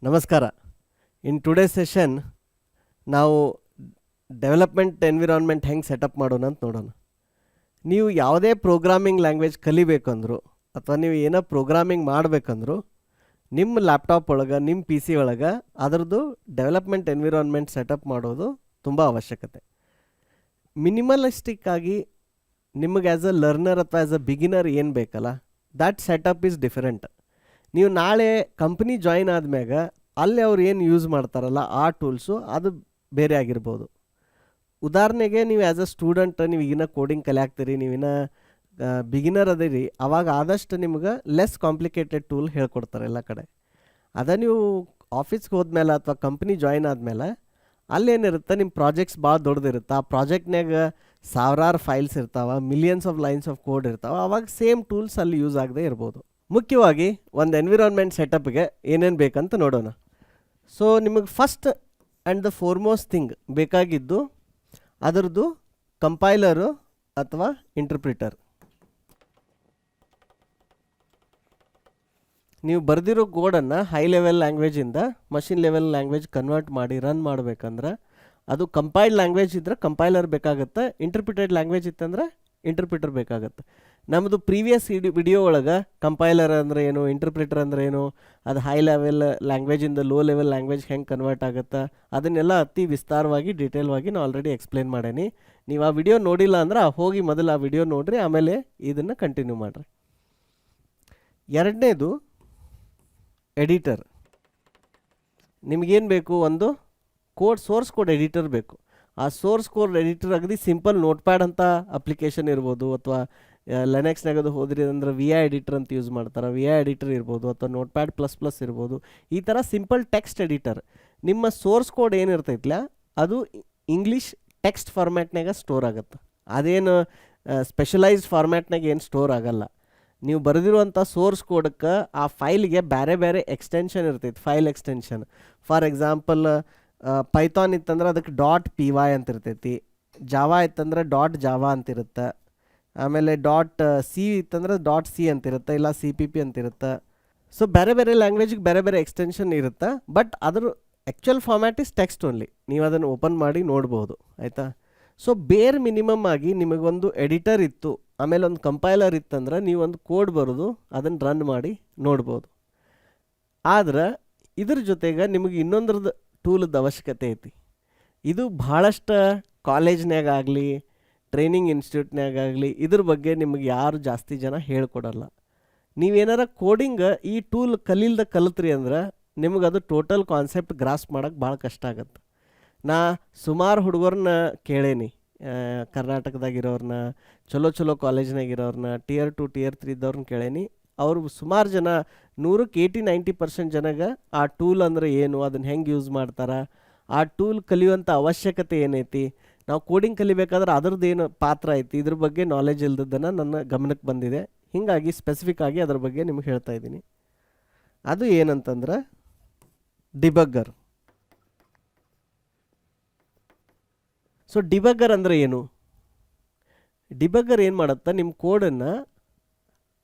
ನಮಸ್ಕಾರ. In today session ನಾವು development environment ಹೆಂಗೆ ಸೆಟಪ್ ಮಾಡೋಣ ಅಂತ ನೋಡೋಣ. ನೀವು ಯಾವುದೇ ಪ್ರೋಗ್ರಾಮಿಂಗ್ ಲ್ಯಾಂಗ್ವೇಜ್ ಕಲಿಬೇಕಂದ್ರು ಅಥವಾ ನೀವು ಏನೋ ಪ್ರೋಗ್ರಾಮಿಂಗ್ ಮಾಡಬೇಕಂದ್ರು ನಿಮ್ಮ ಲ್ಯಾಪ್ಟಾಪ್ ಒಳಗೆ ನಿಮ್ಮ ಪಿ ಸಿ ಒಳಗೆ ಅದರದ್ದು ಡೆವಲಪ್ಮೆಂಟ್ ಎನ್ವಿರಾನ್ಮೆಂಟ್ ಸೆಟಪ್ ಮಾಡೋದು ತುಂಬ ಅವಶ್ಯಕತೆ. ಮಿನಿಮಲಿಸ್ಟಿಕ್ ಆಗಿ ನಿಮಗೆ ಆ್ಯಸ್ ಅ ಲರ್ನರ್ ಅಥವಾ ಆ್ಯಸ್ ಅ ಬಿಗಿನರ್ ಏನು ಬೇಕಲ್ಲ, ದ್ಯಾಟ್ ಸೆಟಪ್ ಈಸ್ ಡಿಫರೆಂಟ್. ನೀವು ನಾಳೆ ಕಂಪ್ನಿ ಜಾಯಿನ್ ಆದಮ್ಯಾಗ ಅಲ್ಲಿ ಅವ್ರು ಏನು ಯೂಸ್ ಮಾಡ್ತಾರಲ್ಲ ಆ ಟೂಲ್ಸು ಅದು ಬೇರೆ ಆಗಿರ್ಬೋದು. ಉದಾಹರಣೆಗೆ ನೀವು ಆ್ಯಸ್ ಅ ಸ್ಟೂಡೆಂಟ್ ನೀವು ಈಗಿನ ಕೋಡಿಂಗ್ ಕಲಿಯಾಗ್ತೀರಿ, ನೀವಿನ ಬಿಗಿನರ್ ಅದೀರಿ, ಅವಾಗ ಆದಷ್ಟು ನಿಮ್ಗೆ ಲೆಸ್ ಕಾಂಪ್ಲಿಕೇಟೆಡ್ ಟೂಲ್ ಹೇಳ್ಕೊಡ್ತಾರೆ ಎಲ್ಲ ಕಡೆ. ಅದ ನೀವು ಆಫೀಸ್ಗೆ ಹೋದ್ಮೇಲೆ ಅಥವಾ ಕಂಪ್ನಿ ಜಾಯಿನ್ ಆದಮೇಲೆ ಅಲ್ಲೇನಿರುತ್ತೆ, ನಿಮ್ಮ ಪ್ರಾಜೆಕ್ಟ್ಸ್ ಭಾಳ ದೊಡ್ಡದಿರುತ್ತೆ. ಆ ಪ್ರಾಜೆಕ್ಟ್ನಾಗ ಸಾವಿರಾರು ಫೈಲ್ಸ್ ಇರ್ತಾವೆ, millions of lines of code ಇರ್ತಾವೆ. ಅವಾಗ ಸೇಮ್ ಟೂಲ್ಸ್ ಅಲ್ಲಿ ಯೂಸ್ ಆಗದೆ ಇರ್ಬೋದು. ಮುಖ್ಯವಾಗಿ ಒಂದು ಎನ್ವಿರಾನ್ಮೆಂಟ್ ಸೆಟಪ್ಗೆ ಏನೇನು ಬೇಕಂತ ನೋಡೋಣ. ಸೊ ನಿಮಗೆ first and the foremost thing ಬೇಕಾಗಿದ್ದು ಅದರದ್ದು ಕಂಪೈಲರು ಅಥವಾ ಇಂಟರ್ಪ್ರಿಟರ್. ನೀವು ಬರೆದಿರೋ ಕೋಡನ್ನು ಹೈ ಲೆವೆಲ್ ಲ್ಯಾಂಗ್ವೇಜಿಂದ ಮಷಿನ್ ಲೆವೆಲ್ ಲ್ಯಾಂಗ್ವೇಜ್ ಕನ್ವರ್ಟ್ ಮಾಡಿ ರನ್ ಮಾಡಬೇಕಂದ್ರೆ ಅದು ಕಂಪೈಲ್ಡ್ ಲ್ಯಾಂಗ್ವೇಜ್ ಇದ್ದರೆ ಕಂಪೈಲರ್ ಬೇಕಾಗುತ್ತೆ, ಇಂಟರ್ಪ್ರಿಟೆಡ್ ಲ್ಯಾಂಗ್ವೇಜ್ ಇತ್ತಂದ್ರೆ ಇಂಟರ್ಪ್ರಿಟರ್ ಬೇಕಾಗುತ್ತೆ. ನಮ್ಮದು ಪ್ರೀವಿಯಸ್ ವಿಡಿಯೋ ಒಳಗೆ ಕಂಪೈಲರ್ ಅಂದರೆ ಏನು, ಇಂಟರ್ಪ್ರಿಟರ್ ಅಂದರೆ ಏನು, ಅದು ಹೈ ಲೆವೆಲ್ ಲ್ಯಾಂಗ್ವೇಜಿಂದ ಲೋ ಲೆವೆಲ್ ಲ್ಯಾಂಗ್ವೇಜ್ ಹೆಂಗೆ ಕನ್ವರ್ಟ್ ಆಗುತ್ತೆ ಅದನ್ನೆಲ್ಲ ಅತಿ ವಿಸ್ತಾರವಾಗಿ ಡೀಟೇಲ್ವಾಗಿ ನಾನು ಆಲ್ರೆಡಿ ಎಕ್ಸ್ಪ್ಲೇನ್ ಮಾಡೇನಿ. ನೀವು ಆ ವಿಡಿಯೋ ನೋಡಿಲ್ಲ ಅಂದ್ರೆ ಹೋಗಿ ಮೊದಲು ಆ ವಿಡಿಯೋ ನೋಡಿರಿ, ಆಮೇಲೆ ಇದನ್ನು ಕಂಟಿನ್ಯೂ ಮಾಡಿರಿ. ಎರಡನೇದು ಎಡಿಟರ್. ನಿಮಗೇನು ಬೇಕು, ಒಂದು ಸೋರ್ಸ್ ಕೋಡ್ ಎಡಿಟರ್ ಬೇಕು. ಆ ಸೋರ್ಸ್ ಕೋಡ್ ಎಡಿಟರ್ ಅಗದಿ ಸಿಂಪಲ್ ನೋಟ್ಪ್ಯಾಡ್ ಅಂತ ಅಪ್ಲಿಕೇಶನ್ ಇರ್ಬೋದು, ಅಥವಾ ಲೆನೆಕ್ಸ್ನಾಗದು ಹೋದ್ರಿ ಅಂದ್ರೆ ವಿ ಐ ಎಡಿಟರ್ ಅಂತ ಯೂಸ್ ಮಾಡ್ತಾರೆ, ವಿ ಐ ಎಡಿಟರ್ ಇರ್ಬೋದು, ಅಥವಾ ನೋಟ್ಪ್ಯಾಡ್ ++ ಇರ್ಬೋದು. ಈ ಥರ ಸಿಂಪಲ್ ಟೆಕ್ಸ್ಟ್ ಎಡಿಟರ್. ನಿಮ್ಮ ಸೋರ್ಸ್ ಕೋಡ್ ಏನಿರ್ತೈತಿಲ್ಲ ಅದು ಇಂಗ್ಲೀಷ್ ಟೆಕ್ಸ್ಟ್ ಫಾರ್ಮ್ಯಾಟ್ನಾಗ ಸ್ಟೋರ್ ಆಗುತ್ತೆ. ಅದೇನು ಸ್ಪೆಷಲೈಸ್ಡ್ ಫಾರ್ಮ್ಯಾಟ್ನಾಗ ಏನು ಸ್ಟೋರ್ ಆಗಲ್ಲ. ನೀವು ಬರೆದಿರುವಂಥ ಸೋರ್ಸ್ ಕೋಡಕ್ಕೆ ಆ ಫೈಲ್ಗೆ ಬೇರೆ ಬೇರೆ ಎಕ್ಸ್ಟೆನ್ಷನ್ ಇರ್ತೈತಿ, file extension. For example Python ಇತ್ತಂದ್ರೆ ಅದಕ್ಕೆ .py ಅಂತ ಇರ್ತೈತಿ, ಜಾವಾ ಇತ್ತಂದ್ರೆ .java ಅಂತಿರುತ್ತೆ, ಆಮೇಲೆ .c ಇತ್ತಂದ್ರೆ .c ಅಂತಿರುತ್ತೆ, ಇಲ್ಲ CPP ಅಂತಿರುತ್ತೆ. ಸೊ ಬೇರೆ ಬೇರೆ ಲ್ಯಾಂಗ್ವೇಜಿಗೆ ಬೇರೆ ಬೇರೆ ಎಕ್ಸ್ಟೆನ್ಷನ್ ಇರುತ್ತೆ. ಬಟ್ ಅದ್ರ actual format is text only. ನೀವು ಅದನ್ನು ಓಪನ್ ಮಾಡಿ ನೋಡ್ಬೋದು, ಆಯಿತಾ. ಸೊ ಬೇರ್ ಮಿನಿಮಮ್ ಆಗಿ ನಿಮಗೊಂದು ಎಡಿಟರ್ ಇತ್ತು, ಆಮೇಲೆ ಒಂದು ಕಂಪೈಲರ್ ಇತ್ತಂದ್ರೆ ನೀವೊಂದು ಕೋಡ್ ಬರೋದು ಅದನ್ನು ರನ್ ಮಾಡಿ ನೋಡ್ಬೋದು. ಆದ್ರೆ ಇದ್ರ ಜೊತೆಗೆ ನಿಮಗೆ ಇನ್ನೊಂದ್ರದ್ದು ಟೂಲದ ಅವಶ್ಯಕತೆ ಐತಿ. ಇದು ಭಾಳಷ್ಟು ಕಾಲೇಜ್ನಾಗಾಗಲಿ ಟ್ರೈನಿಂಗ್ ಇನ್ಸ್ಟಿಟ್ಯೂಟ್ನಾಗಾಗಲಿ ಇದ್ರ ಬಗ್ಗೆ ನಿಮಗೆ ಯಾರು ಜಾಸ್ತಿ ಜನ ಹೇಳ್ಕೊಡಲ್ಲ. ನೀವೇನಾರ ಕೋಡಿಂಗ್ ಈ ಟೂಲ್ ಕಲಿತ್ರಿ ಅಂದ್ರೆ ನಿಮಗೆ ಅದು ಟೋಟಲ್ ಕಾನ್ಸೆಪ್ಟ್ ಗ್ರಾಸ್ ಮಾಡೋಕ್ಕೆ ಭಾಳ ಕಷ್ಟ ಆಗುತ್ತೆ. ನಾ ಸುಮಾರು ಹುಡುಗರನ್ನ ಕೇಳೇನಿ, ಕರ್ನಾಟಕದಾಗಿರೋರನ್ನ, ಚಲೋ ಕಾಲೇಜ್ನಾಗಿರೋರನ್ನ, Tier 2 Tier 3 ಇದ್ದವ್ರನ್ನ ಕೇಳೇನಿ. ಅವರು ಸುಮಾರು ಜನ 100ಕ್ಕೆ 80-90% ಜನಗೆ ಆ ಟೂಲ್ ಅಂದರೆ ಏನು, ಅದನ್ನು ಹೆಂಗೆ ಯೂಸ್ ಮಾಡ್ತಾರೆ, ಆ ಟೂಲ್ ಕಲಿಯುವಂಥ ಅವಶ್ಯಕತೆ ಏನೈತಿ, ನಾವು ಕೋಡಿಂಗ್ ಕಲಿಬೇಕಾದ್ರೆ ಅದ್ರದ್ದು ಏನು ಪಾತ್ರ ಐತಿ, ಇದ್ರ ಬಗ್ಗೆ ನಾಲೆಜ್ ಇಲ್ದದ್ದನ್ನು ನನ್ನ ಗಮನಕ್ಕೆ ಬಂದಿದೆ. ಹೀಗಾಗಿ ಸ್ಪೆಸಿಫಿಕ್ ಆಗಿ ಅದ್ರ ಬಗ್ಗೆ ನಿಮ್ಗೆ ಹೇಳ್ತಾ ಇದ್ದೀನಿ. ಅದು ಏನಂತಂದ್ರೆ ಡಿಬಗ್ಗರ್. ಸೊ ಡಿಬಗ್ಗರ್ ಅಂದರೆ ಏನು? ಡಿಬಗ್ಗರ್ ಏನು ಮಾಡುತ್ತೆ, ನಿಮ್ಮ ಕೋಡನ್ನು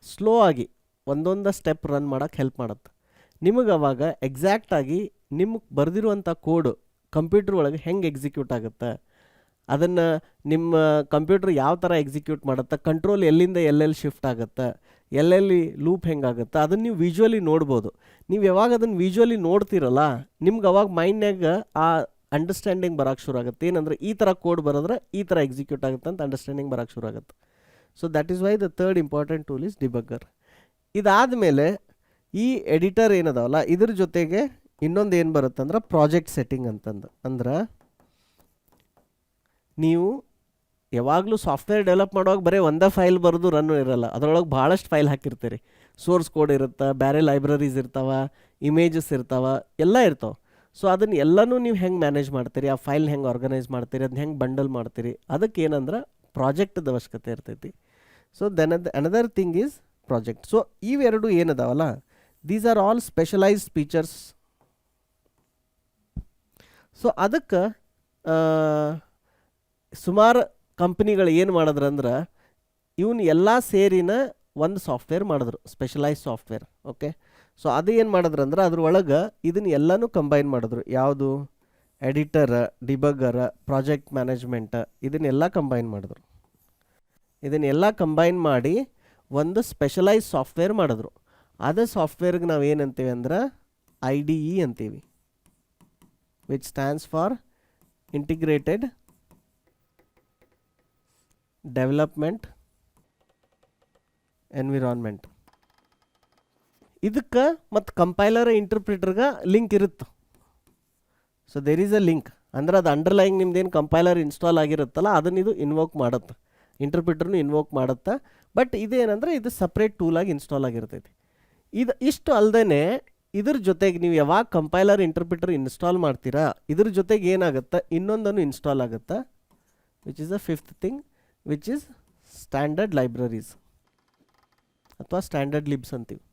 ಸ್ಲೋ ಆಗಿ ಒಂದೊಂದು ಸ್ಟೆಪ್ ರನ್ ಮಾಡೋಕ್ಕೆ ಹೆಲ್ಪ್ ಮಾಡುತ್ತೆ. ನಿಮಗೆ ಅವಾಗ ಎಕ್ಸಾಕ್ಟಾಗಿ ನಿಮಗೆ ಬರೆದಿರುವಂಥ ಕೋಡು ಕಂಪ್ಯೂಟರ್ ಒಳಗೆ ಹೆಂಗೆ ಎಕ್ಸಿಕ್ಯೂಟ್ ಆಗುತ್ತೆ, ಅದನ್ನು ನಿಮ್ಮ ಕಂಪ್ಯೂಟರ್ ಯಾವ ಥರ ಎಕ್ಸಿಕ್ಯೂಟ್ ಮಾಡುತ್ತೆ, ಕಂಟ್ರೋಲ್ ಎಲ್ಲಿಂದ ಎಲ್ಲೆಲ್ಲಿ ಶಿಫ್ಟ್ ಆಗುತ್ತೆ, ಎಲ್ಲೆಲ್ಲಿ ಲೂಪ್ ಹೆಂಗಾಗುತ್ತೆ, ಅದನ್ನು ನೀವು ವಿಜುವಲಿ ನೋಡ್ಬೋದು. ನೀವು ಯಾವಾಗ ಅದನ್ನು ವಿಜುವಲಿ ನೋಡ್ತಿರಲ್ಲ ನಿಮ್ಗೆ ಅವಾಗ ಮೈಂಡ್ನಾಗ ಆ ಅಂಡರ್ಸ್ಟ್ಯಾಂಡಿಂಗ್ ಬರೋಕ್ಕೆ ಶುರು ಆಗುತ್ತೆ. ಏನಂದರೆ ಈ ಥರ ಕೋಡ್ ಬರೋದ್ರೆ ಈ ಥರ ಎಕ್ಸಿಕ್ಯೂಟ್ ಆಗುತ್ತೆ ಅಂತ ಅಂಡರ್ಸ್ಟ್ಯಾಂಡಿಂಗ್ ಬರೋಕ್ಕೆ ಶುರು ಆಗುತ್ತೆ. So that is why the third important tool is debugger. ಇದಾದಮೇಲೆ ಈ ಎಡಿಟರ್ ಏನದಾವಲ್ಲ ಇದ್ರ ಜೊತೆಗೆ ಇನ್ನೊಂದು ಏನು ಬರುತ್ತೆ ಅಂದ್ರೆ ಪ್ರಾಜೆಕ್ಟ್ ಸೆಟ್ಟಿಂಗ್ ಅಂತಂದು. ಅಂದ್ರೆ ನೀವು ಯಾವಾಗಲೂ ಸಾಫ್ಟ್ವೇರ್ ಡೆವಲಪ್ ಮಾಡುವಾಗ ಬರೀ ಒಂದೇ ಫೈಲ್ ಬರೋದು ರನ್ ಇರಲ್ಲ, ಅದರೊಳಗೆ ಭಾಳಷ್ಟು ಫೈಲ್ ಹಾಕಿರ್ತೀರಿ. ಸೋರ್ಸ್ ಕೋಡ್ ಇರುತ್ತೆ, ಬೇರೆ ಲೈಬ್ರರೀಸ್ ಇರ್ತಾವೆ, ಇಮೇಜಸ್ ಇರ್ತಾವೆ, ಎಲ್ಲ ಇರ್ತಾವೆ. ಸೊ ಅದನ್ನು ಎಲ್ಲನೂ ನೀವು ಹೆಂಗೆ ಮ್ಯಾನೇಜ್ ಮಾಡ್ತೀರಿ, ಆ ಫೈಲ್ ಹೆಂಗೆ ಆರ್ಗನೈಸ್ ಮಾಡ್ತೀರಿ, ಅದನ್ನ ಹೆಂಗೆ ಬಂಡಲ್ ಮಾಡ್ತೀರಿ, ಅದಕ್ಕೆ ಏನಂದ್ರೆ ಪ್ರಾಜೆಕ್ಟದ ಅವಶ್ಯಕತೆ ಇರ್ತೈತಿ. So then another thing is project. So ಇವೆರಡು ಏನದಾವಲ್ಲ these are all specialized features. So ಅದಕ್ಕೆ ಸುಮಾರು ಕಂಪ್ನಿಗಳು ಏನು ಮಾಡಿದ್ರಂದ್ರೆ ಇವನ್ನ ಎಲ್ಲ ಸೇರಿನ ಒಂದು ಸಾಫ್ಟ್ವೇರ್ ಮಾಡಿದ್ರು, ಸ್ಪೆಷಲೈಸ್ ಸಾಫ್ಟ್ವೇರ್. ಓಕೆ, ಸೊ ಅದು ಏನು ಮಾಡಿದ್ರು ಅಂದ್ರೆ ಅದ್ರೊಳಗೆ ಇದನ್ನ ಎಲ್ಲನೂ ಕಂಬೈನ್ ಮಾಡಿದ್ರು. ಯಾವುದು? ಎಡಿಟರ್, ಡಿಬಗರ್, ಪ್ರಾಜೆಕ್ಟ್ ಮ್ಯಾನೇಜ್ಮೆಂಟ್, ಇದನ್ನೆಲ್ಲ ಕಂಬೈನ್ ಮಾಡಿದ್ರು. ಇದನ್ನೆಲ್ಲ ಕಂಬೈನ್ ಮಾಡಿ ಒಂದು ಸ್ಪೆಷಲೈಸ್ ಸಾಫ್ಟ್ವೇರ್ ಮಾಡಿದ್ರು. ಅದೇ ಸಾಫ್ಟ್ವೇರ್ಗೆ ನಾವು ಏನಂತೀವಿ ಅಂದ್ರೆ IDE ಅಂತೀವಿ, which stands for integrated development environment. ಇದಕ್ಕೆ ಮತ್ತು ಕಂಪೈಲರ್ ಇಂಟರ್ಪ್ರಿಟರ್ಗೆ ಲಿಂಕ್ ಇರುತ್ತೆ. So there is a link, ಅಂದ್ರೆ ಅದು ಅಂಡರ್ಲೈಂಗ್ ನಿಮ್ದೇನು ಕಂಪೈಲರ್ ಇನ್ಸ್ಟಾಲ್ ಆಗಿರುತ್ತಲ್ಲ ಅದನ್ನ ಇದು ಇನ್ವೋಕ್ ಮಾಡುತ್ತೆ, ಇಂಟರ್ಪ್ರಿಟರ್ನು ಇನ್ವೋಕ್ ಮಾಡುತ್ತೆ. ಬಟ್ ಇದೇನಂದ್ರೆ ಇದು ಸಪ್ರೇಟ್ ಟೂಲಾಗಿ ಇನ್ಸ್ಟಾಲ್ ಆಗಿರ್ತೈತಿ. ಇದು ಇಷ್ಟು ಅಲ್ಲದೆ ಇದ್ರ ಜೊತೆಗೆ ನೀವು ಯಾವಾಗ ಕಂಪೈಲರ್ ಇಂಟರ್ಪ್ರಿಟರ್ ಇನ್ಸ್ಟಾಲ್ ಮಾಡ್ತೀರಾ ಇದ್ರ ಜೊತೆಗೆ ಏನಾಗುತ್ತೆ, ಇನ್ನೊಂದನ್ನು ಇನ್ಸ್ಟಾಲ್ ಆಗುತ್ತೆ, which is the fifth thing, which is standard libraries ಅಥವಾ ಸ್ಟ್ಯಾಂಡರ್ಡ್ ಲಿಬ್ಸ್ ಅಂತೀವಿ.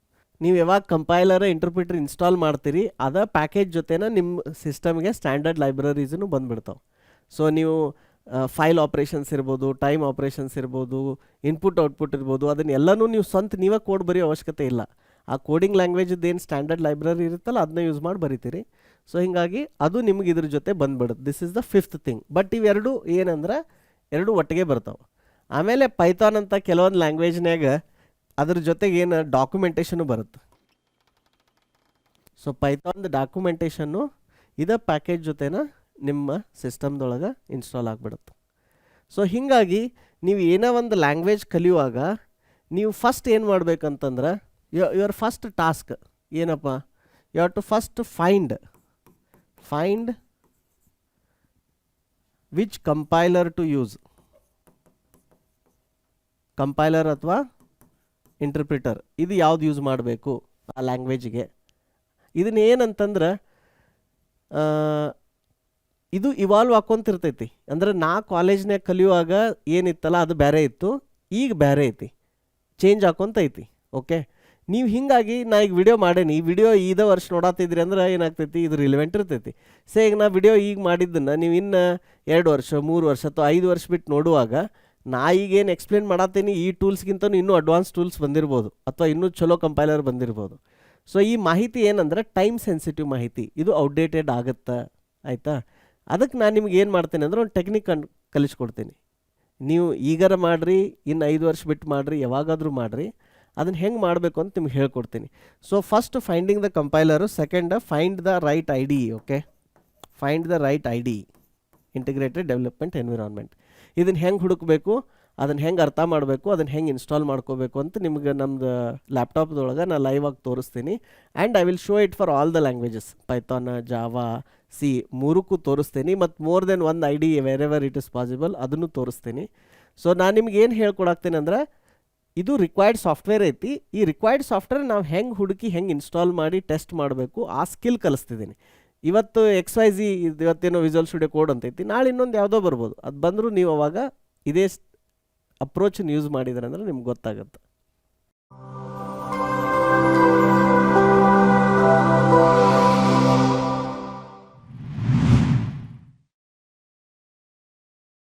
ನೀವು ಯಾವಾಗ ಕಂಪೈಲರ್ ಇಂಟರ್ಪ್ರಿಟರ್ ಇನ್ಸ್ಟಾಲ್ ಮಾಡ್ತೀರಿ ಅದ ಪ್ಯಾಕೇಜ್ ಜೊತೆನ ನಿಮ್ಮ ಸಿಸ್ಟಮ್ಗೆ ಸ್ಟ್ಯಾಂಡರ್ಡ್ ಲೈಬ್ರರೀಸೂ ಬಂದುಬಿಡ್ತಾವೆ. ಸೊ ನೀವು ಫೈಲ್ ಆಪ್ರೇಷನ್ಸ್ ಇರ್ಬೋದು, ಟೈಮ್ ಆಪ್ರೇಷನ್ಸ್ ಇರ್ಬೋದು, ಇನ್ಪುಟ್ ಔಟ್ಪುಟ್ ಇರ್ಬೋದು, ಅದನ್ನೆಲ್ಲನೂ ನೀವು ಸ್ವಂತ ನೀವೇ ಕೋಡ್ ಬರೆಯೋ ಅವಶ್ಯಕತೆ ಇಲ್ಲ. ಆ ಕೋಡಿಂಗ್ ಲ್ಯಾಂಗ್ವೇಜದ್ದು ಏನು ಸ್ಟ್ಯಾಂಡರ್ಡ್ ಲೈಬ್ರರಿ ಇರುತ್ತಲ್ಲ ಅದನ್ನ ಯೂಸ್ ಮಾಡಿ ಬರೀತೀರಿ. ಸೊ ಹೀಗಾಗಿ ಅದು ನಿಮ್ಗೆ ಇದ್ರ ಜೊತೆ ಬಂದ್ಬಿಡುತ್ತೆ. This is the fifth thing. But ಇವೆರಡು ಏನಂದ್ರೆ ಎರಡು ಒಟ್ಟಿಗೆ ಬರ್ತಾವೆ. ಆಮೇಲೆ ಪೈಥಾನ್ ಅಂತ ಕೆಲವೊಂದು ಲ್ಯಾಂಗ್ವೇಜ್ನಾಗ ಅದ್ರ ಜೊತೆಗೆ ಏನು ಡಾಕ್ಯುಮೆಂಟೇಷನು ಬರುತ್ತೆ. ಸೊ ಪೈಥಾನ್ದು ಡಾಕ್ಯುಮೆಂಟೇಷನ್ನು ಇದೇ ಪ್ಯಾಕೇಜ್ ಜೊತೆನ ನಿಮ್ಮ ಸಿಸ್ಟಮ್ದೊಳಗೆ ಇನ್ಸ್ಟಾಲ್ ಆಗಿಬಿಡುತ್ತೆ. ಸೊ ಹೀಗಾಗಿ ನೀವು ಏನೋ ಒಂದು ಲ್ಯಾಂಗ್ವೇಜ್ ಕಲಿಯುವಾಗ ನೀವು ಫಸ್ಟ್ ಏನು ಮಾಡ್ಬೇಕಂತಂದ್ರೆ ಯುವರ್ ಫಸ್ಟ್ ಟಾಸ್ಕ್ ಏನಪ್ಪ, you have to first find which compiler to use. Compiler ಅಥವಾ ಇಂಟರ್ಪ್ರಿಟರ್ ಇದು ಯಾವ್ದು ಯೂಸ್ ಮಾಡಬೇಕು ಆ ಲ್ಯಾಂಗ್ವೇಜಿಗೆ. ಇದನ್ನೇನಂತಂದ್ರೆ ಇದು ಇವಾಲ್ವ್ ಹಾಕ್ಕೊಂತಿರ್ತೈತಿ. ಅಂದ್ರೆ ನಾ ಕಾಲೇಜ್ನಾಗ ಕಲಿಯುವಾಗ ಏನಿತ್ತಲ್ಲ ಅದು ಬೇರೆ ಇತ್ತು, ಈಗ ಬೇರೆ ಐತಿ, ಚೇಂಜ್ ಹಾಕ್ಕೊಂತೈತಿ. ಓಕೆ, ನೀವು ಹೀಗಾಗಿ ನಾ ಈಗ ವಿಡಿಯೋ ಮಾಡೇನಿ, ಈ ವಿಡಿಯೋ ಇದೇ ವರ್ಷ ನೋಡತ್ತಿದ್ರಿ ಅಂದ್ರೆ ಏನಾಗ್ತೈತಿ, ಇದು ರಿಲೆವೆಂಟ್ ಇರ್ತೈತಿ. ಸೇ ಈಗ ನಾ ವಿಡಿಯೋ ಈಗ ಮಾಡಿದ್ದನ್ನು ನೀವು ಇನ್ನು 2 ವರ್ಷ 3 ವರ್ಷ ಅಥವಾ 5 ವರ್ಷ ಬಿಟ್ಟು ನೋಡುವಾಗ ನಾ ಈಗೇನು ಎಕ್ಸ್ಪ್ಲೇನ್ ಮಾಡತ್ತೀನಿ ಈ ಟೂಲ್ಸ್ಗಿಂತನೂ ಇನ್ನೂ ಅಡ್ವಾನ್ಸ್ ಟೂಲ್ಸ್ ಬಂದಿರ್ಬೋದು ಅಥವಾ ಇನ್ನೂ ಚಲೋ ಕಂಪೈಲರ್ ಬಂದಿರ್ಬೋದು. ಸೊ ಈ ಮಾಹಿತಿ ಏನಂದ್ರೆ ಟೈಮ್ ಸೆನ್ಸಿಟಿವ್ ಮಾಹಿತಿ, ಇದು ಔಟ್ಡೇಟೆಡ್ ಆಗುತ್ತೆ. ಆಯಿತಾ? ಅದಕ್ಕೆ ನಾನು ನಿಮ್ಗೆ ಏನು ಮಾಡ್ತೇನೆ ಅಂದ್ರೆ ಒಂದು ಟೆಕ್ನಿಕ್ ಕಲಿಸ್ಕೊಡ್ತೀನಿ. ನೀವು ಈಗಾರ ಮಾಡಿರಿ, ಇನ್ನು 5 ವರ್ಷ ಬಿಟ್ಟು ಮಾಡಿರಿ, ಯಾವಾಗಾದರೂ ಮಾಡಿರಿ, ಅದನ್ನು ಹೆಂಗೆ ಮಾಡಬೇಕು ಅಂತ ನಿಮ್ಗೆ ಹೇಳ್ಕೊಡ್ತೀನಿ. So first finding the compiler, second find the right IDE. Okay, find the right IDE, integrated development environment. ಇದನ್ನು ಹೆಂಗೆ ಹುಡುಕಬೇಕು, ಅದನ್ನು ಹೆಂಗೆ ಅರ್ಥ ಮಾಡಬೇಕು, ಅದನ್ನು ಹೆಂಗೆ ಇನ್ಸ್ಟಾಲ್ ಮಾಡ್ಕೋಬೇಕು ಅಂತ ನಿಮ್ಗೆ ನಮ್ಮದು ಲ್ಯಾಪ್ಟಾಪ್ದೊಳಗೆ ನಾನು ಲೈವ್ ಆಗಿ ತೋರಿಸ್ತೀನಿ. And I will show it for all the languages, Python, Java, C ಮೂರಕ್ಕೂ ತೋರಿಸ್ತೀನಿ. ಮತ್ತು ಮೋರ್ ದೆನ್ ಒಂದು IDE wherever it is possible ಅದನ್ನು ತೋರಿಸ್ತೀನಿ. ಸೊ ನಾನು ನಿಮ್ಗೆ ಏನು ಹೇಳ್ಕೊಡಾಕ್ತೀನಿ ಅಂದ್ರೆ ಇದು ರಿಕ್ವೈರ್ಡ್ ಸಾಫ್ಟ್ವೇರ್ ಐತಿ. ಈ ರಿಕ್ವೈರ್ಡ್ ಸಾಫ್ಟ್ವೇರ್ ನಾವು ಹೆಂಗೆ ಹುಡುಕಿ ಹೆಂಗೆ ಇನ್ಸ್ಟಾಲ್ ಮಾಡಿ ಟೆಸ್ಟ್ ಮಾಡಬೇಕು ಆ ಸ್ಕಿಲ್ ಕಲಿಸ್ತಿದ್ದೀನಿ. ಇವತ್ತು XYZ ಇವತ್ತೇನೋ ವಿಜುವಲ್ ಸ್ಟುಡಿಯೋ ಕೋಡ್ ಅಂತೈತಿ, ನಾಳೆ ಇನ್ನೊಂದು ಯಾವುದೋ ಬರ್ಬೋದು. ಅದು ಬಂದರೂ ನೀವು ಅವಾಗ ಇದೇ ಅಪ್ರೋಚನ್ನು ಯೂಸ್ ಮಾಡಿದ್ರೆ ಅಂದ್ರೆ ನಿಮ್ಗೆ ಗೊತ್ತಾಗುತ್ತೆ.